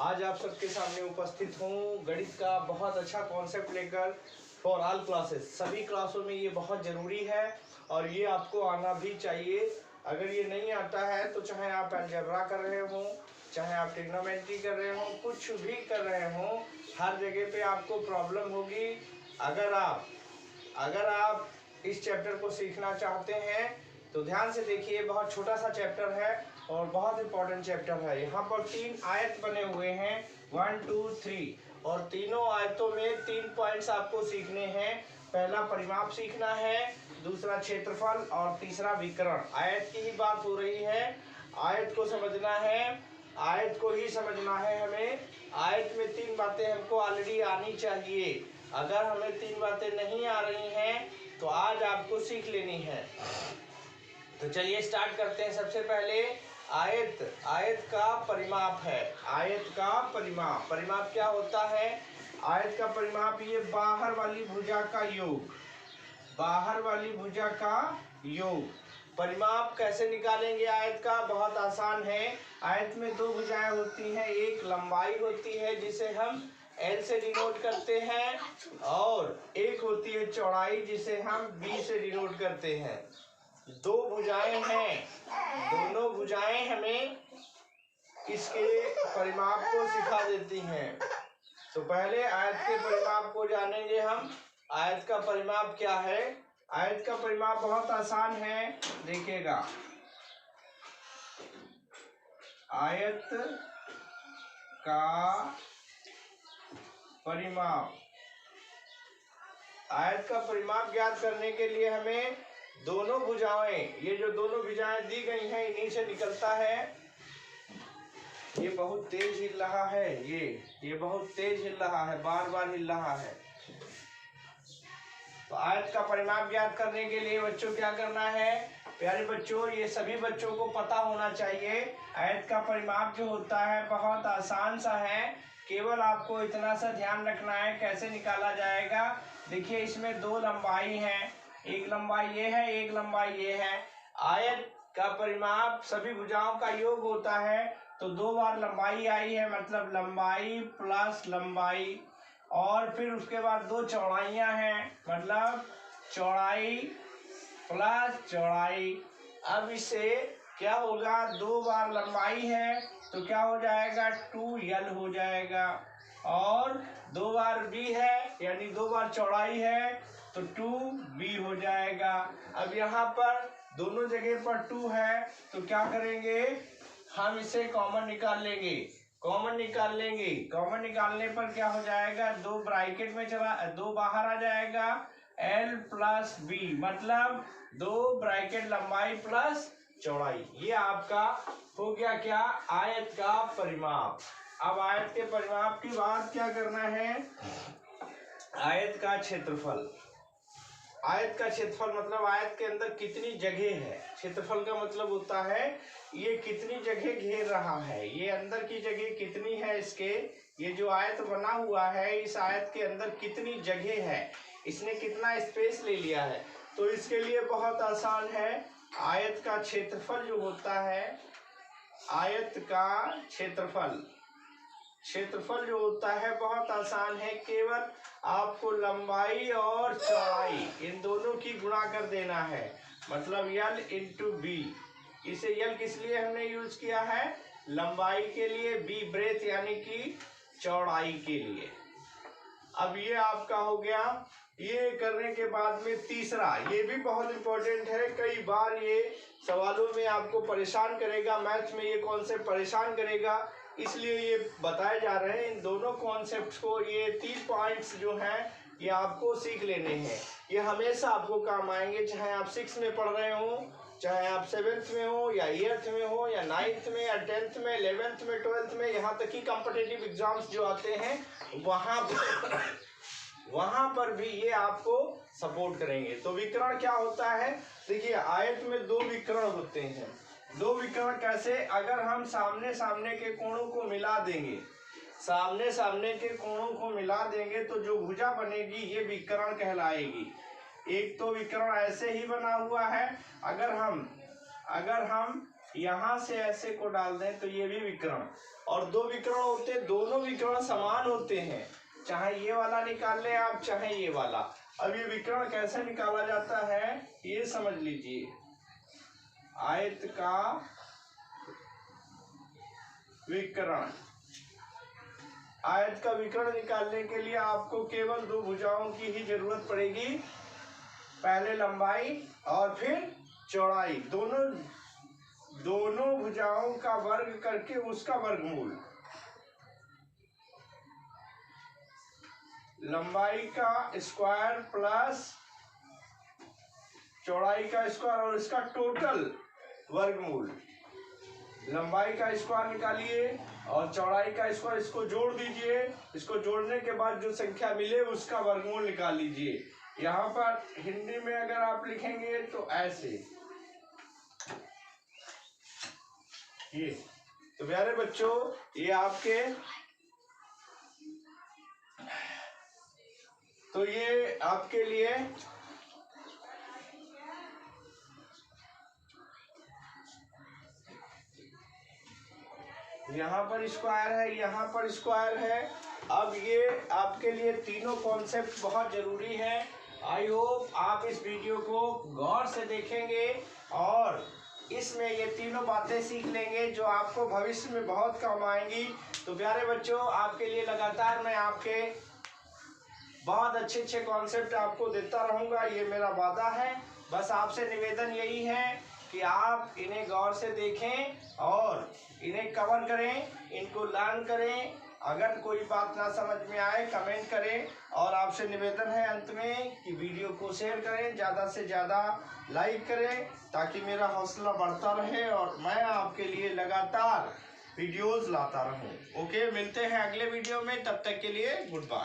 आज आप सबके सामने उपस्थित हूँ गणित का बहुत अच्छा कॉन्सेप्ट लेकर फॉर ऑल क्लासेस। सभी क्लासों में ये बहुत ज़रूरी है और ये आपको आना भी चाहिए। अगर ये नहीं आता है तो चाहे आप अलजेब्रा कर रहे हो, चाहे आप ट्रिग्नोमेट्री कर रहे हो, कुछ भी कर रहे हो, हर जगह पे आपको प्रॉब्लम होगी। अगर आप इस चैप्टर को सीखना चाहते हैं तो ध्यान से देखिए। बहुत छोटा सा चैप्टर है और बहुत इंपॉर्टेंट चैप्टर है। यहाँ पर 3 आयत बने हुए हैं 1 2 3 और तीनों आयतों में 3 पॉइंट्स आपको सीखने हैं। पहला परिमाप सीखना है, दूसरा क्षेत्रफल और तीसरा विकर्ण। आयत की ही बात हो रही है, आयत को समझना है, आयत को ही समझना है हमें। आयत में 3 बातें हमको ऑलरेडी आनी चाहिए। अगर हमें 3 बातें नहीं आ रही हैं तो आज आपको सीख लेनी है। तो चलिए स्टार्ट करते हैं। सबसे पहले आयत का परिमाप है। आयत का परिमाप क्या होता है? आयत का परिमाप ये बाहर वाली भुजा का योग, बाहर वाली भुजा का योग। परिमाप कैसे निकालेंगे आयत का? बहुत आसान है। आयत में 2 भुजाएं होती हैं, एक लंबाई होती है जिसे हम L से डिनोट करते हैं और एक होती है चौड़ाई जिसे हम B से डिनोट करते हैं। 2 भुजाएं हैं, दोनों भुजाएं हमें इसके परिमाप को सिखा देती हैं। तो पहले आयत के परिमाप को जानेंगे हम। आयत का परिमाप क्या है? आयत का परिमाप बहुत आसान है, देखिएगा। आयत का परिमाप, आयत का परिमाप ज्ञात करने के लिए हमें दोनों भुजाएं, ये जो दोनों भुजाएं दी गई हैं इन्हीं से निकलता है। ये बहुत तेज हिल रहा है, ये बहुत तेज हिल रहा है, बार बार हिल रहा है। तो आयत का परिमाप ज्ञात करने के लिए बच्चों क्या करना है? प्यारे बच्चों, ये सभी बच्चों को पता होना चाहिए। आयत का परिमाप जो होता है बहुत आसान सा है, केवल आपको इतना सा ध्यान रखना है कैसे निकाला जाएगा। देखिए इसमें 2 लंबाई हैं, एक लंबाई ये है, एक लंबाई ये है। आयत का परिमाप सभी भुजाओं का योग होता है, तो 2 बार लंबाई आई है, मतलब लंबाई प्लस लंबाई, और फिर उसके बाद 2 चौड़ाइयाँ हैं, मतलब चौड़ाई प्लस चौड़ाई। अब इससे क्या होगा? 2 बार लंबाई है तो क्या हो जाएगा? 2l हो जाएगा, और 2 बार b है यानी 2 बार चौड़ाई है तो 2b हो जाएगा। अब यहाँ पर दोनों जगह पर 2 है तो क्या करेंगे? हम इसे कॉमन निकाल लेंगे। कॉमन निकालने पर क्या हो जाएगा? 2 ब्रैकेट में चला, 2 बाहर आ जाएगा, l प्लस b, मतलब 2 ब्रैकेट लंबाई प्लस चौड़ाई। ये आपका हो गया क्या? आयत का परिमाप। अब आयत के परिमाप की बात क्या करना है? आयत का क्षेत्रफल। आयत का क्षेत्रफल मतलब आयत के अंदर कितनी जगह है। क्षेत्रफल का मतलब होता है ये कितनी जगह घेर रहा है, ये अंदर की जगह कितनी है इसके। ये जो आयत बना हुआ है इस आयत के अंदर कितनी जगह है, इसने कितना स्पेस ले लिया है। तो इसके लिए बहुत आसान है। आयत का क्षेत्रफल जो होता है, आयत का क्षेत्रफल जो होता है बहुत आसान है। केवल आपको लंबाई और चौड़ाई इन दोनों की गुणा कर देना है, मतलब l इंटू बी। इसे l किस लिए हमने यूज किया है? लंबाई के लिए, b ब्रेथ यानी कि चौड़ाई के लिए। अब ये आपका हो गया। ये करने के बाद में तीसरा, ये भी बहुत इंपॉर्टेंट है, कई बार ये सवालों में आपको परेशान करेगा, मैथ्स में ये कॉन्सेप्ट परेशान करेगा, इसलिए ये बताए जा रहे हैं। इन दोनों कॉन्सेप्ट्स को, ये 3 पॉइंट्स जो हैं ये आपको सीख लेने हैं। ये हमेशा आपको काम आएंगे, चाहे आप 6 में पढ़ रहे हो, चाहे आप 7th में हो या 8th में हो या 9th में या 10th में, 11th में, 12th में, यहाँ तक कि कॉम्पिटिटिव एग्जाम्स जो आते हैं वहाँ पर भी ये आपको सपोर्ट करेंगे। तो विकर्ण क्या होता है? देखिए आयत में 2 विकर्ण होते हैं। 2 विकर्ण कैसे? अगर हम सामने के कोणों को मिला देंगे, सामने के कोणों को मिला देंगे तो जो भुजा बनेगी ये विकर्ण कहलाएगी। एक तो विकर्ण ऐसे ही बना हुआ है, अगर हम यहाँ से ऐसे को डाल दें तो ये भी विकर्ण, और दो विकर्ण होते हैं, दोनों विकर्ण समान होते हैं, चाहे ये वाला निकाल लें आप चाहे ये वाला। अब ये विकर्ण कैसे निकाला जाता है ये समझ लीजिए। आयत का विकर्ण, आयत का विकर्ण निकालने के लिए आपको केवल दो भुजाओं की ही जरूरत पड़ेगी, पहले लंबाई और फिर चौड़ाई, दोनों भुजाओं का वर्ग करके उसका वर्गमूल, लंबाई का स्क्वायर प्लस चौड़ाई का स्क्वायर और इसका टोटल वर्गमूल। लंबाई का स्क्वायर निकालिए और चौड़ाई का स्क्वायर, इसको जोड़ दीजिए, इसको जोड़ने के बाद जो संख्या मिले उसका वर्गमूल निकाल लीजिए। यहाँ पर हिंदी में अगर आप लिखेंगे तो ऐसे, ये तो प्यारे बच्चों ये आपके, तो ये आपके लिए यहाँ पर स्क्वायर है, यहाँ पर स्क्वायर है। अब ये आपके लिए तीनों कॉन्सेप्ट बहुत जरूरी है। आई होप आप इस वीडियो को गौर से देखेंगे और इसमें ये तीनों बातें सीख लेंगे जो आपको भविष्य में बहुत काम आएंगी। तो प्यारे बच्चों आपके लिए लगातार मैं आपके बहुत अच्छे कॉन्सेप्ट आपको देता रहूँगा, ये मेरा वादा है। बस आपसे निवेदन यही है कि आप इन्हें गौर से देखें और इन्हें कवर करें, इनको लर्न करें। अगर कोई बात ना समझ में आए कमेंट करें, और आपसे निवेदन है अंत में कि वीडियो को शेयर करें, ज़्यादा से ज़्यादा लाइक करें ताकि मेरा हौसला बढ़ता रहे और मैं आपके लिए लगातार वीडियोस लाता रहूं। ओके, मिलते हैं अगले वीडियो में, तब तक के लिए गुड बाय।